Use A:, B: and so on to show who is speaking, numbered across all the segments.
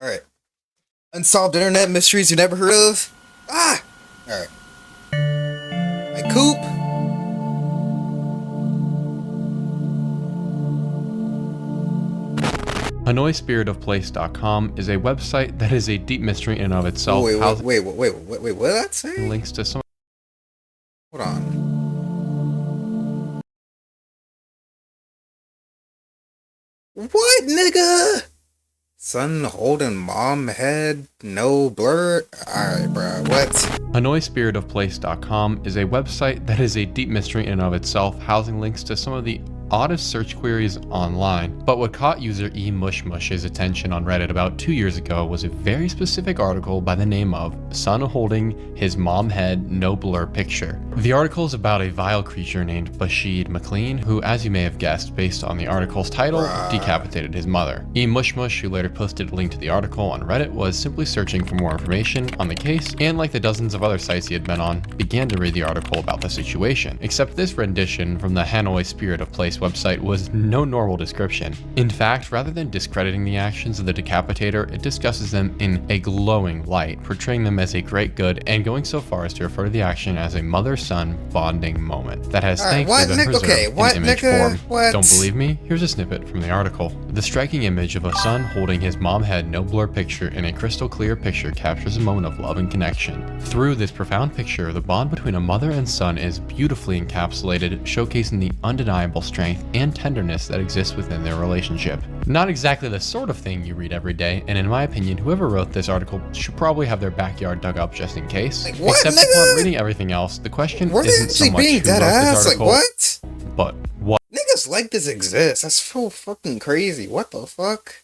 A: Alright. Unsolved internet mysteries you never heard of? Ah! Alright. My coop.
B: HanoiSpiritOfPlace.com is a website that is a deep mystery in and of itself.
A: Wait, what did that say?
B: Links to some.
A: Hold on. What, nigga? Son holding mom head, no blur. Alright, bro, what?
B: HanoiSpiritOfPlace.com is a website that is a deep mystery in and of itself, housing links to some of the oddest search queries online. But what caught user eMushMush's attention on Reddit about 2 years ago was a very specific article by the name of Son Holding His Mom Head No Blur Picture. The article is about a vile creature named Bashid McLean, who, as you may have guessed based on the article's title, decapitated his mother. eMushMush, who later posted a link to the article on Reddit, was simply searching for more information on the case, and like the dozens of other sites he had been on, began to read the article about the situation. Except this rendition from the Hanoi Spirit of Place website was no normal description. In fact, rather than discrediting the actions of the decapitator, it discusses them in a glowing light, portraying them as a great good, and going so far as to refer to the action as a mother-son bonding moment that has thankfully been preserved in image form. Don't believe me? Here's a snippet from the article. The striking image of a son holding his mom head no blur picture in a crystal clear picture captures a moment of love and connection. Through this profound picture, the bond between a mother and son is beautifully encapsulated, showcasing the undeniable strength and tenderness that exists within their relationship. Not exactly the sort of thing you read every day, and in my opinion, whoever wrote this article should probably have their backyard dug up just in case.
A: Like, what,
B: Except
A: nigga?
B: upon reading everything else, the question
A: We're
B: isn't so
A: actually
B: much
A: being
B: who
A: dead
B: wrote this
A: ass. Like,
B: article,
A: what?
B: but what
A: Niggas like this exists. That's so fucking crazy. What the fuck?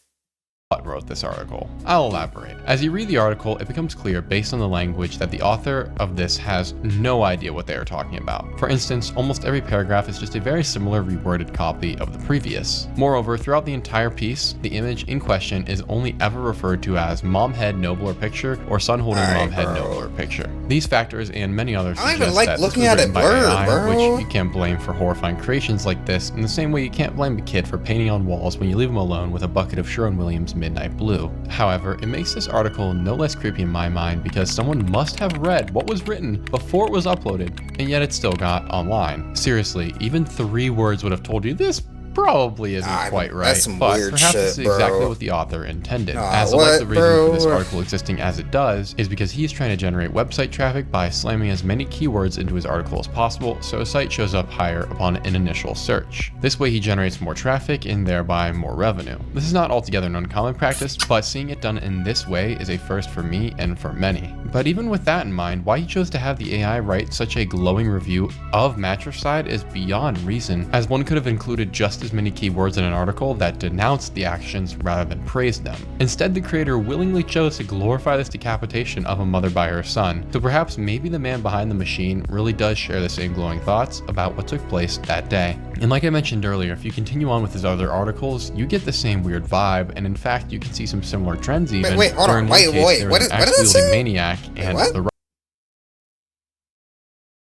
B: wrote this article. I'll elaborate. As you read the article, it becomes clear based on the language that the author of this has no idea what they are talking about. For instance, almost every paragraph is just a very similar reworded copy of the previous. Moreover, throughout the entire piece, the image in question is only ever referred to as mom head no blur picture or son holding mom head no blur picture. These factors and many others
A: I don't
B: suggest
A: even like
B: that
A: looking
B: this was
A: at it
B: written by
A: blurred,
B: AI,
A: bro.
B: which you can't blame for horrifying creations like this, in the same way you can't blame a kid for painting on walls when you leave him alone with a bucket of Sherwin-Williams Midnight Blue. However, it makes this article no less creepy in my mind because someone must have read what was written before it was uploaded, and yet it still got online. Seriously, even 3 words would have told you this probably isn't quite right,
A: that's some
B: but
A: weird
B: perhaps
A: shit,
B: this is exactly
A: bro.
B: what the author intended.
A: Nah,
B: as the
A: what,
B: reason
A: bro?
B: for this article existing as it does is because he is trying to generate website traffic by slamming as many keywords into his article as possible so a site shows up higher upon an initial search. This way he generates more traffic and thereby more revenue. This is not altogether an uncommon practice, but seeing it done in this way is a first for me and for many. But even with that in mind, why he chose to have the AI write such a glowing review of Matricide is beyond reason, as one could have included just as many keywords in an article that denounced the actions rather than praised them. Instead, the creator willingly chose to glorify this decapitation of a mother by her son, so perhaps maybe the man behind the machine really does share the same glowing thoughts about what took place that day. And like I mentioned earlier, if you continue on with his other articles, you get the same weird vibe, and in fact, you can see some similar trends even.
A: Wait, hold on. Wait, what is that say?
B: Maniac and the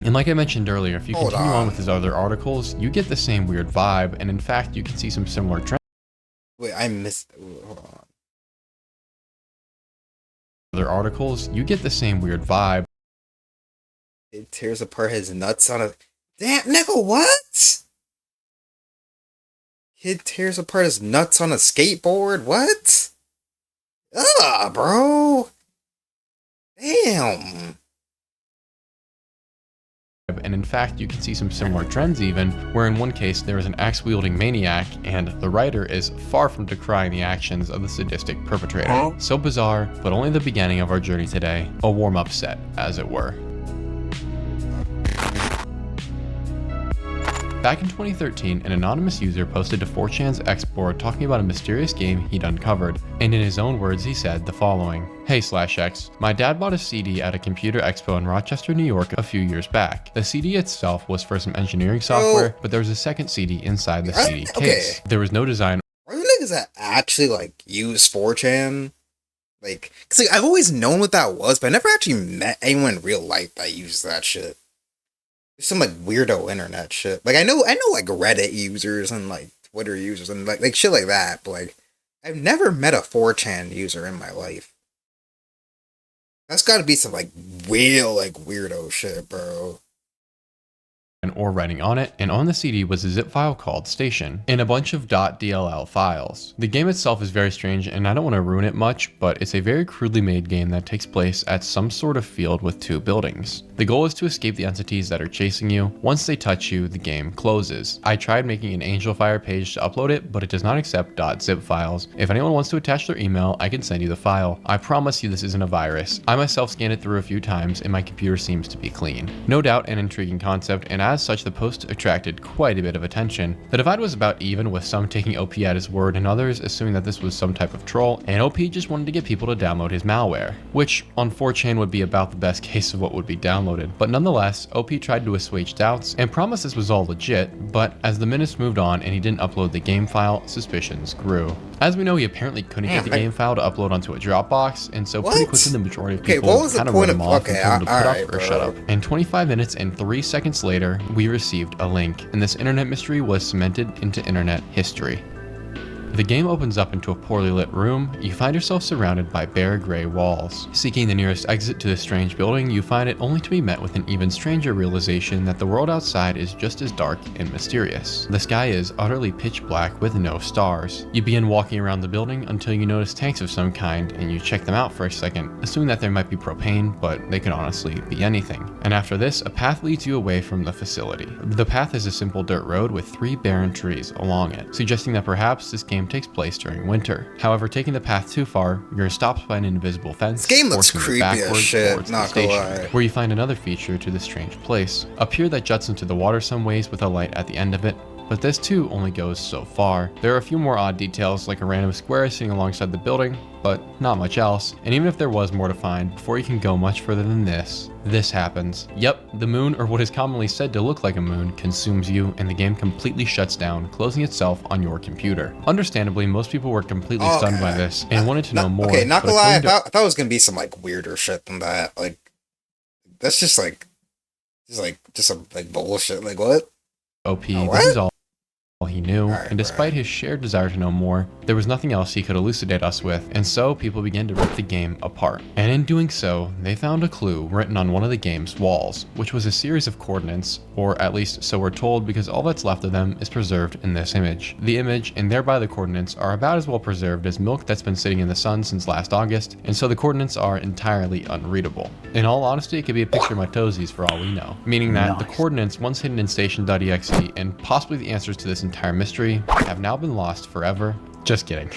B: And like I mentioned earlier, if you continue on with his other articles, you get the same weird vibe, and in fact, you can see some similar trends.
A: Wait, I missed. Hold on.
B: Other articles, you get the same weird vibe.
A: It tears apart his nuts on a. Damn, nigga, what? Kid tears apart his nuts on a skateboard? What? Ugh, bro. Damn.
B: And in fact, you can see some similar trends even, where in one case there is an axe-wielding maniac, and the writer is far from decrying the actions of the sadistic perpetrator. So bizarre, but only the beginning of our journey today, a warm-up set, as it were. Back in 2013, an anonymous user posted to 4chan's X-board talking about a mysterious game he'd uncovered, and in his own words he said the following. Hey/X, my dad bought a CD at a computer expo in Rochester, New York a few years back. The CD itself was for some engineering software, but there was a second CD inside the CD case. There was no design.
A: Are you niggas that actually, like, use 4chan? Like, cause like, I've always known what that was, but I never actually met anyone in real life that used that shit. There's some, like, weirdo internet shit. Like, I know, like, Reddit users and, like, Twitter users and, like shit like that, but, like, I've never met a 4chan user in my life. That's got to be some like real like weirdo shit, bro.
B: or writing on it, and on the CD was a zip file called Station, and a bunch of .dll files. The game itself is very strange, and I don't want to ruin it much, but it's a very crudely made game that takes place at some sort of field with 2 buildings. The goal is to escape the entities that are chasing you. Once they touch you, the game closes. I tried making an Angel Fire page to upload it, but it does not accept .zip files. If anyone wants to attach their email, I can send you the file. I promise you this isn't a virus. I myself scanned it through a few times, and my computer seems to be clean. No doubt an intriguing concept, and as such the post attracted quite a bit of attention. The divide was about even, with some taking OP at his word and others assuming that this was some type of troll, and OP just wanted to get people to download his malware, which on 4chan would be about the best case of what would be downloaded. But nonetheless, OP tried to assuage doubts and promised this was all legit, but as the minutes moved on and he didn't upload the game file, suspicions grew. As we know, he apparently couldn't get the game file to upload onto a Dropbox, and so pretty quickly the majority of people kind of wrote him off and told him to put up or shut up. And 25 minutes and 3 seconds later, we received a link, and this internet mystery was cemented into internet history. The game opens up into a poorly lit room. You find yourself surrounded by bare gray walls. Seeking the nearest exit to this strange building, you find it only to be met with an even stranger realization that the world outside is just as dark and mysterious. The sky is utterly pitch black with no stars. You begin walking around the building until you notice tanks of some kind, and you check them out for a second, assuming that there might be propane, but they could honestly be anything. And after this, a path leads you away from the facility. The path is a simple dirt road with 3 barren trees along it, suggesting that perhaps this game takes place during winter. However, taking the path too far, you're stopped by an invisible fence.
A: This game looks creepy as shit, not gonna lie.
B: Where you find another feature to this strange place, a pier that juts into the water some ways with a light at the end of it. But this too only goes so far. There are a few more odd details, like a random square sitting alongside the building, but not much else. And even if there was more to find, before you can go much further than this happens. Yep, the moon, or what is commonly said to look like a moon, consumes you, and the game completely shuts down, closing itself on your computer. Understandably, most people were completely stunned by this and wanted to know more.
A: Okay, not gonna lie, I thought it was gonna be some like weirder shit than that. Like, that's just some like bullshit. Like what?
B: OP, this is all he knew, and despite his shared desire to know more, there was nothing else he could elucidate us with, and so people began to rip the game apart. And in doing so, they found a clue written on one of the game's walls, which was a series of coordinates, or at least so we're told, because all that's left of them is preserved in this image. The image, and thereby the coordinates, are about as well preserved as milk that's been sitting in the sun since last August, and so the coordinates are entirely unreadable. In all honesty, it could be a picture of my toesies for all we know, meaning that the coordinates, once hidden in station.exe, and possibly the answers to this entire mystery, have now been lost forever. Just kidding.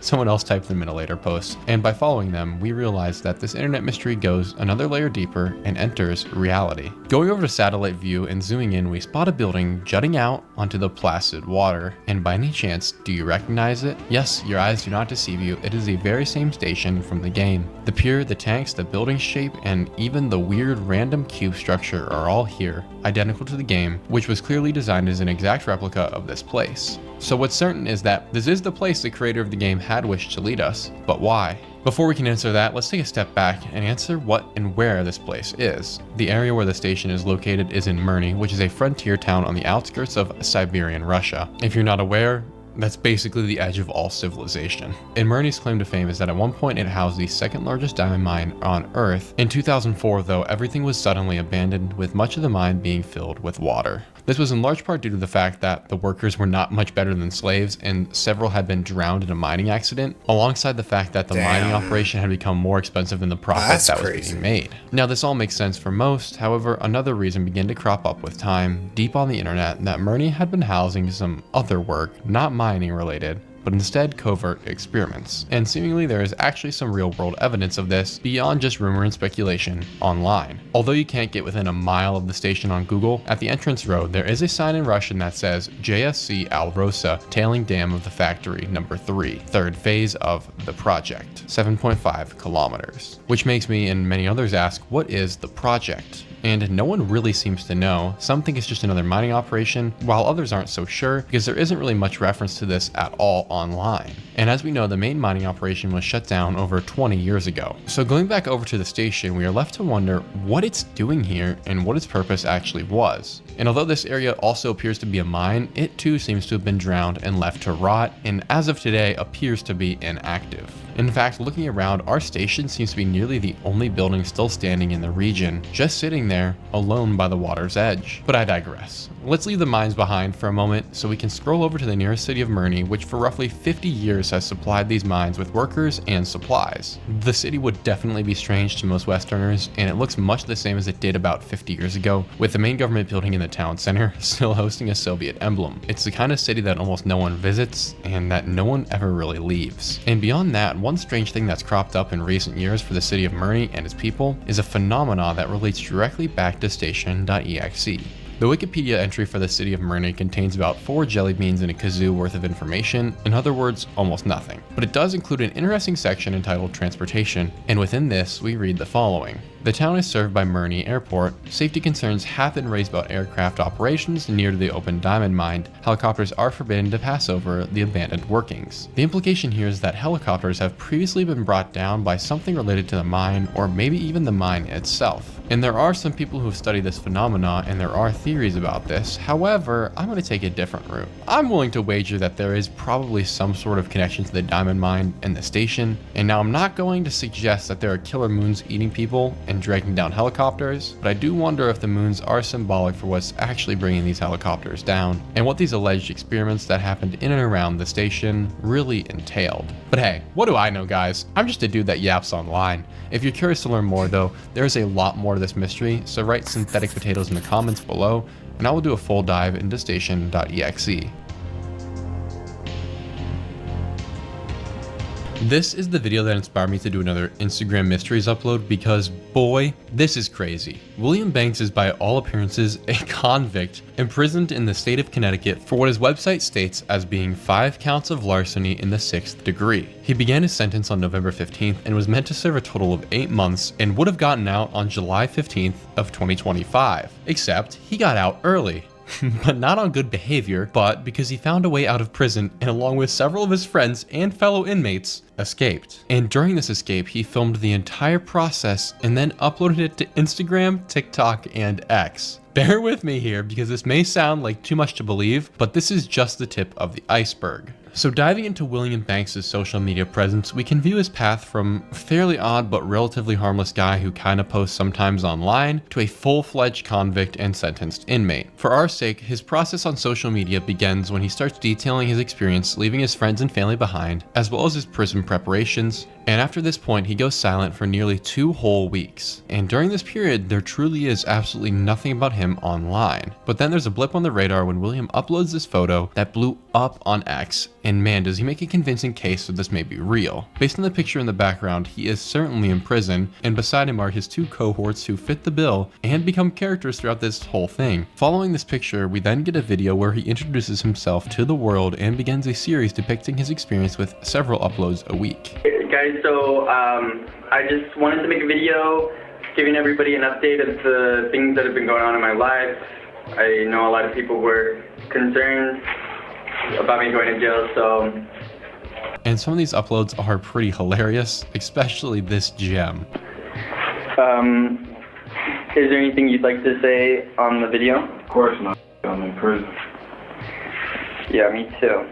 B: Someone else typed them in a later post, and by following them, we realized that this internet mystery goes another layer deeper and enters reality. Going over to satellite view and zooming in, we spot a building jutting out onto the placid water, and by any chance, do you recognize it? Yes, your eyes do not deceive you, it is the very same station from the game. The pier, the tanks, the building shape, and even the weird random cube structure are all here, identical to the game, which was clearly designed as an exact replica of this place. So what's certain is that this is the place the creator of the game had wished to lead us, but why? Before we can answer that, let's take a step back and answer what and where this place is. The area where the station is located is in Mirny, which is a frontier town on the outskirts of Siberian Russia. If you're not aware, that's basically the edge of all civilization. And Mirny's claim to fame is that at one point it housed the 2nd largest diamond mine on Earth. In 2004 though, everything was suddenly abandoned, with much of the mine being filled with water. This was in large part due to the fact that the workers were not much better than slaves, and several had been drowned in a mining accident, alongside the fact that the mining operation had become more expensive than the profit that was being made. Now this all makes sense for most, however another reason began to crop up with time, deep on the internet, that Mirny had been housing some other work, not mining related, but instead covert experiments. And seemingly there is actually some real world evidence of this, beyond just rumor and speculation, online. Although you can't get within a mile of the station on Google, at the entrance road there is a sign in Russian that says JSC Alrosa, tailing dam of the factory number 3, 3rd phase of the project, 7.5 kilometers. Which makes me and many others ask, what is the project? and no one really seems to know. Some think it's just another mining operation, while others aren't so sure because there isn't really much reference to this at all online. And as we know, the main mining operation was shut down over 20 years ago. So going back over to the station, we are left to wonder what it's doing here and what its purpose actually was. And although this area also appears to be a mine, it too seems to have been drowned and left to rot, and as of today appears to be inactive. In fact, looking around, our station seems to be nearly the only building still standing in the region, just sitting there, alone by the water's edge. But I digress. Let's leave the mines behind for a moment so we can scroll over to the nearest city of Murny, which for roughly 50 years has supplied these mines with workers and supplies. The city would definitely be strange to most Westerners, and it looks much the same as it did about 50 years ago, with the main government building in the town center still hosting a Soviet emblem. It's the kind of city that almost no one visits, and that no one ever really leaves. And beyond that, one strange thing that's cropped up in recent years for the city of Murny and its people is a phenomena that relates directly back to station.exe. The Wikipedia entry for the city of Murny contains about 4 jelly beans and a kazoo worth of information, in other words, almost nothing. But it does include an interesting section entitled Transportation, and within this we read the following. The town is served by Murny Airport. Safety concerns have been raised about aircraft operations near to the open diamond mine. Helicopters are forbidden to pass over the abandoned workings. The implication here is that helicopters have previously been brought down by something related to the mine, or maybe even the mine itself. And there are some people who have studied this phenomena, and there are theories about this. However, I'm going to take a different route. I'm willing to wager that there is probably some sort of connection to the diamond mine and the station. And now I'm not going to suggest that there are killer moons eating people and dragging down helicopters, but I do wonder if the moons are symbolic for what's actually bringing these helicopters down, and what these alleged experiments that happened in and around the station really entailed. But hey, what do I know, guys? I'm just a dude that yaps online. If you're curious to learn more though, there's a lot more to this mystery, so write synthetic potatoes in the comments below, and I will do a full dive into station.exe. This is the video that inspired me to do another Instagram Mysteries upload because, boy, this is crazy. William Banks is by all appearances a convict imprisoned in the state of Connecticut for what his website states as being 5 counts of larceny in the 6th degree. He began his sentence on November 15th and was meant to serve a total of 8 months and would have gotten out on July 15th of 2025. Except he got out early. But not on good behavior, but because he found a way out of prison and along with several of his friends and fellow inmates, escaped. And during this escape, he filmed the entire process and then uploaded it to Instagram, TikTok, and X. Bear with me here because this may sound like too much to believe, but this is just the tip of the iceberg. So diving into William Banks' social media presence, we can view his path from a fairly odd but relatively harmless guy who kinda posts sometimes online to a full-fledged convict and sentenced inmate. For our sake, his process on social media begins when he starts detailing his experience leaving his friends and family behind, as well as his prison preparations, and after this point he goes silent for nearly 2 whole weeks. And during this period, there truly is absolutely nothing about him online. But then there's a blip on the radar when William uploads this photo that blew up on X, and man, does he make a convincing case that this may be real. Based on the picture in the background, he is certainly in prison, and beside him are his 2 cohorts who fit the bill and become characters throughout this whole thing. Following this picture, we then get a video where he introduces himself to the world and begins a series depicting his experience with several uploads a week.
C: Hey guys, so I just wanted to make a video giving everybody an update of the things that have been going on in my life. I know a lot of people were concerned about me going to jail, so...
B: And some of these uploads are pretty hilarious, especially this gem.
C: Is there anything you'd like to say on the video?
D: Of course not. I'm in prison.
C: Yeah, me too.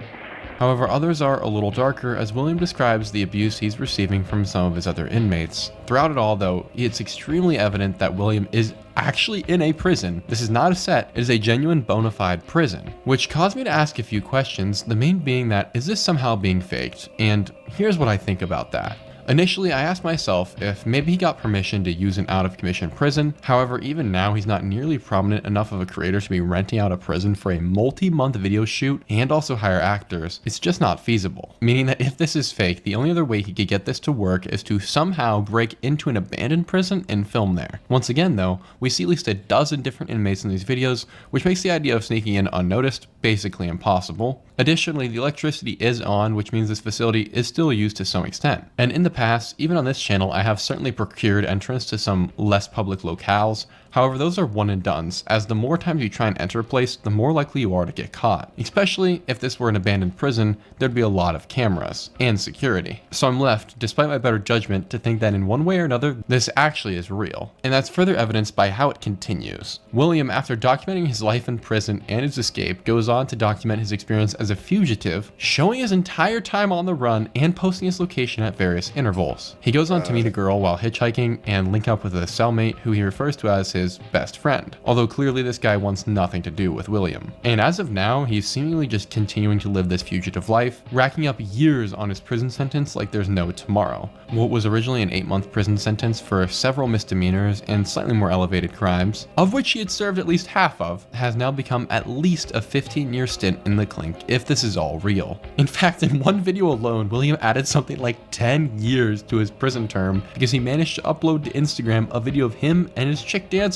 B: However, others are a little darker as William describes the abuse he's receiving from some of his other inmates. Throughout it all though, it's extremely evident that William is actually in a prison. This is not a set, it is a genuine bona fide prison. Which caused me to ask a few questions, the main being that, is this somehow being faked? And here's what I think about that. Initially, I asked myself if maybe he got permission to use an out-of-commission prison. However, even now, he's not nearly prominent enough of a creator to be renting out a prison for a multi-month video shoot and also hire actors. It's just not feasible. Meaning that if this is fake, the only other way he could get this to work is to somehow break into an abandoned prison and film there. Once again, though, we see at least a dozen different inmates in these videos, which makes the idea of sneaking in unnoticed basically impossible. Additionally, the electricity is on, which means this facility is still used to some extent. And in the past, even on this channel, I have certainly procured entrance to some less public locales. However, those are one and dones, as the more times you try and enter a place, the more likely you are to get caught. Especially if this were an abandoned prison, there'd be a lot of cameras and security. So I'm left, despite my better judgment, to think that in one way or another, this actually is real. And that's further evidenced by how it continues. William, after documenting his life in prison and his escape, goes on to document his experience as a fugitive, showing his entire time on the run and posting his location at various intervals. He goes on to meet a girl while hitchhiking and link up with a cellmate who he refers to as his best friend, although clearly this guy wants nothing to do with William. And as of now, he's seemingly just continuing to live this fugitive life, racking up years on his prison sentence like there's no tomorrow. What was originally an 8-month prison sentence for several misdemeanors and slightly more elevated crimes, of which he had served at least half of, has now become at least a 15-year stint in the clink if this is all real. In fact, in one video alone, William added something like 10 years to his prison term because he managed to upload to Instagram a video of him and his chick dancing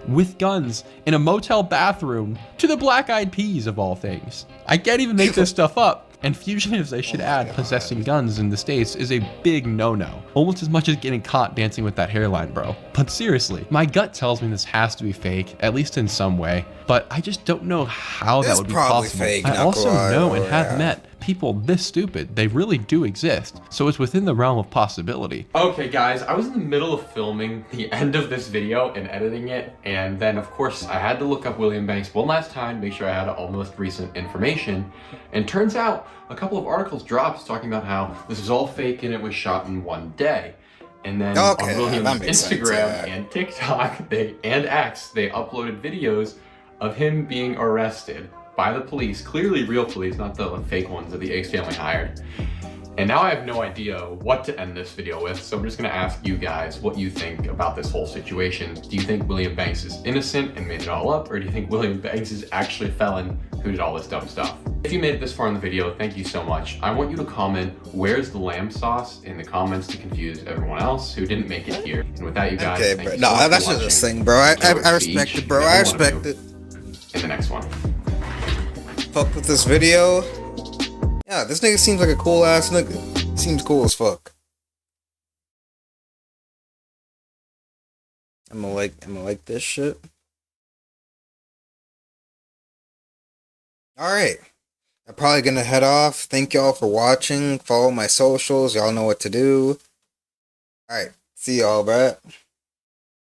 B: with guns in a motel bathroom to the Black Eyed Peas of all things. I can't even make this stuff up. And fugitives, I should add, possessing guns in the States is a big no-no. Almost as much as getting caught dancing with that hairline, bro. But seriously, my gut tells me this has to be fake, at least in some way. But I just don't know how that would be possible.
A: Fake,
B: I also know and have met people this stupid. They really do exist. So it's within the realm of possibility. Okay guys, I was in the middle of filming the end of this video and editing it. And then of course I had to look up William Banks one last time, make sure I had all most recent information. And turns out a couple of articles dropped talking about how this is all fake and it was shot in one day. And then on William's Instagram and TikTok and X, they uploaded videos of him being arrested by the police, clearly real police, not the fake ones that the Eggs family hired. And now I have no idea what to end this video with, so I'm just gonna ask you guys what you think about this whole situation. Do you think William Banks is innocent and made it all up, or do you think William Banks is actually a felon who did all this dumb stuff? If you made it this far in the video, thank you so much. I want you to comment, where's the lamb sauce, in the comments to confuse everyone else who didn't make it here. And with that, you guys, thank you so much for
A: that's
B: watching.
A: just a thing, bro. I respect it, bro. I respect it.
B: In the next one.
A: Fuck with this video. Yeah, this nigga seems like a cool ass nigga. Seems cool as fuck. I'm gonna like this shit. Alright. I'm probably gonna head off. Thank y'all for watching. Follow my socials. Y'all know what to do. Alright. See y'all, bruh.